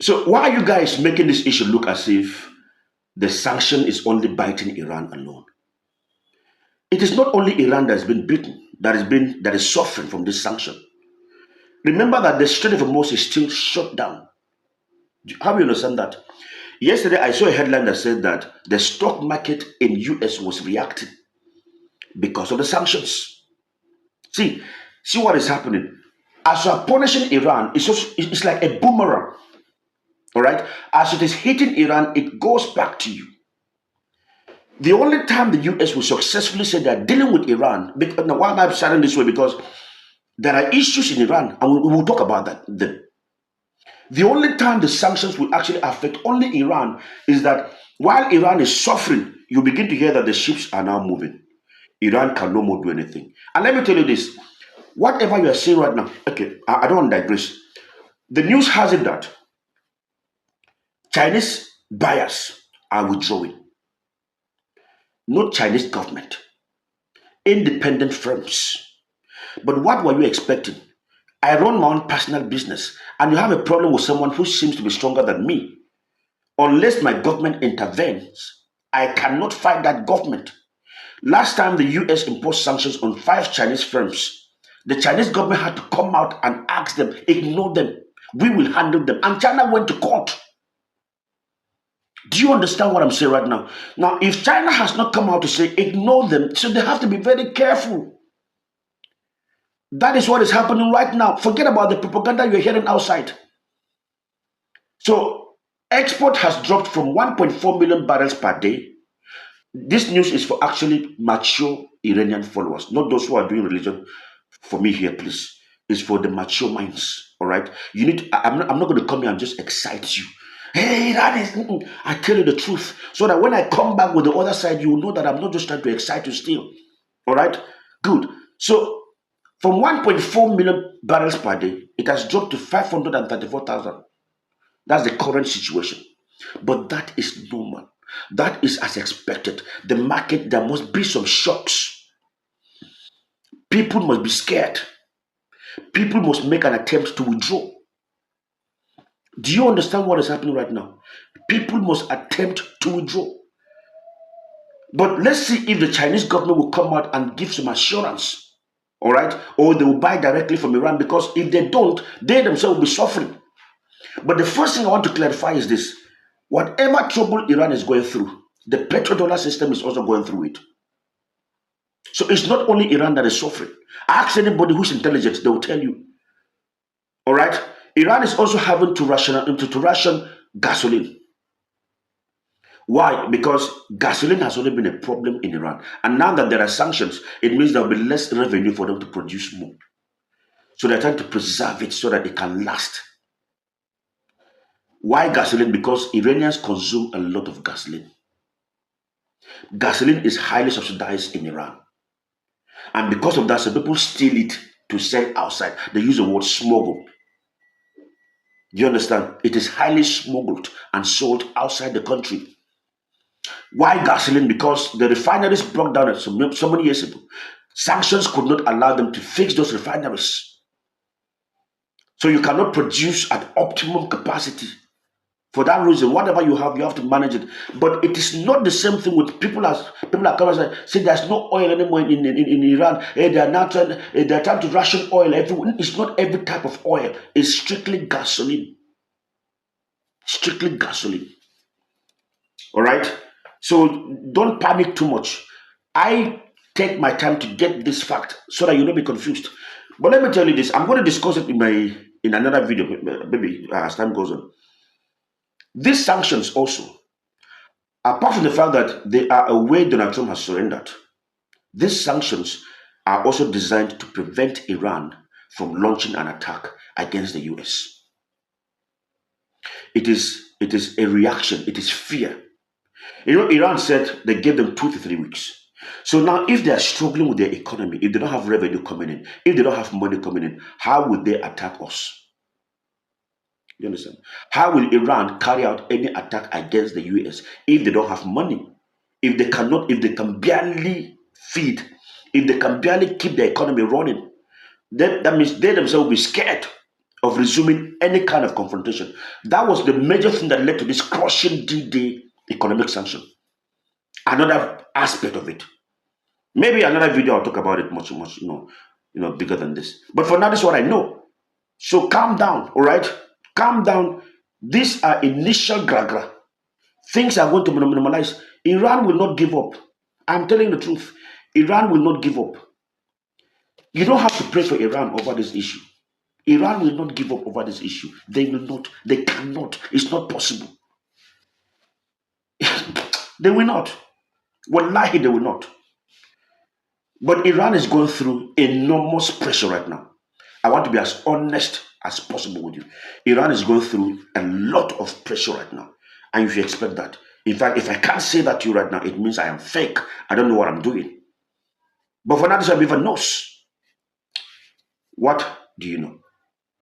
So why are you guys making this issue look as if the sanction is only biting Iran alone? It is not only Iran that has been beaten, that is suffering from this sanction. Remember that the Strait of Hormuz is still shut down. How do you understand that? Yesterday, I saw a headline that said that the stock market in US was reacting because of the sanctions. See, see what is happening. As you are punishing Iran, it's like a boomerang. All right? As it is hitting Iran, it goes back to you. The only time the US will successfully say they're dealing with Iran, now why am I starting this way? Because there are issues in Iran, and we will talk about that then. The only time the sanctions will actually affect only Iran is that while Iran is suffering, you begin to hear that the ships are now moving. Iran can no more do anything. And let me tell you this, whatever you are saying right now, okay, I don't want to digress. The news has it that Chinese buyers are withdrawing, not Chinese government, independent firms. But what were you expecting? I run my own personal business, and you have a problem with someone who seems to be stronger than me. Unless my government intervenes, I cannot fight that government. Last time the US imposed sanctions on 5 Chinese firms, the Chinese government had to come out and ask them, ignore them. We will handle them. And China went to court. Do you understand what I'm saying right now? Now, if China has not come out to say, ignore them, so they have to be very careful. That is what is happening right now. Forget about the propaganda you're hearing outside. So, export has dropped from 1.4 million barrels per day. This news is for actually mature Iranian followers, not those who are doing religion for me here, please. It's for the mature minds, all right? You need. I'm not going to come here and just excite you. Hey, that is. I tell you the truth, so that when I come back with the other side, you will know that I'm not just trying to excite you still. All right? Good. So, from 1.4 million barrels per day, it has dropped to 534,000. That's the current situation. But that is normal. That is as expected. The market, there must be some shocks. People must be scared. People must make an attempt to withdraw. Do you understand what is happening right now? People must attempt to withdraw. But let's see if the Chinese government will come out and give some assurance. All right? Or they will buy directly from Iran, because if they don't, they themselves will be suffering. But the first thing I want to clarify is this. Whatever trouble Iran is going through, the petrodollar system is also going through it. So it's not only Iran that is suffering. Ask anybody who's intelligent, they will tell you. All right? Iran is also having to ration gasoline. Why? Because gasoline has only been a problem in Iran. And now that there are sanctions, it means there will be less revenue for them to produce more. So they're trying to preserve it so that it can last. Why gasoline? Because Iranians consume a lot of gasoline. Gasoline is highly subsidized in Iran. And because of that, some people steal it to sell outside. They use the word smuggle. Do you understand? It is highly smuggled and sold outside the country. Why gasoline? Because the refineries broke down so many years ago. Sanctions could not allow them to fix those refineries. So you cannot produce at optimum capacity. For that reason, whatever you have to manage it. But it is not the same thing with people are coming and say there's no oil anymore in Iran. They're trying to ration oil. It's not every type of oil. It's strictly gasoline. Strictly gasoline. All right? So don't panic too much. I take my time to get this fact so that you don't be confused. But let me tell you this. I'm going to discuss it in another video, maybe as time goes on. These sanctions also, apart from the fact that they are a way Donald Trump has surrendered, these sanctions are also designed to prevent Iran from launching an attack against the US. It is a reaction. It is fear. You know, Iran said they gave them 2 to 3 weeks. So now, if they are struggling with their economy, if they don't have revenue coming in, if they don't have money coming in, how would they attack us? You understand? How will Iran carry out any attack against the US if they don't have money? If they can barely feed, if they can barely keep the economy running, that means they themselves will be scared. of resuming any kind of confrontation. That was the major thing that led to this crushing D-Day economic sanction. Another aspect of it. Maybe another video I'll talk about it much, much, bigger than this. But for now, this is what I know. So calm down, all right? Calm down. These are initial gragra. Things are going to normalize. Iran will not give up. I'm telling the truth. Iran will not give up. You don't have to pray for Iran over this issue. Iran will not give up over this issue. They will not. They cannot. It's not possible. They will not. Wallahi, they will not. But Iran is going through enormous pressure right now. I want to be as honest as possible with you. Iran is going through a lot of pressure right now. And if you expect that, in fact, if I can't say that to you right now, it means I am fake. I don't know what I'm doing. But for now, this everyone knows. What do you know?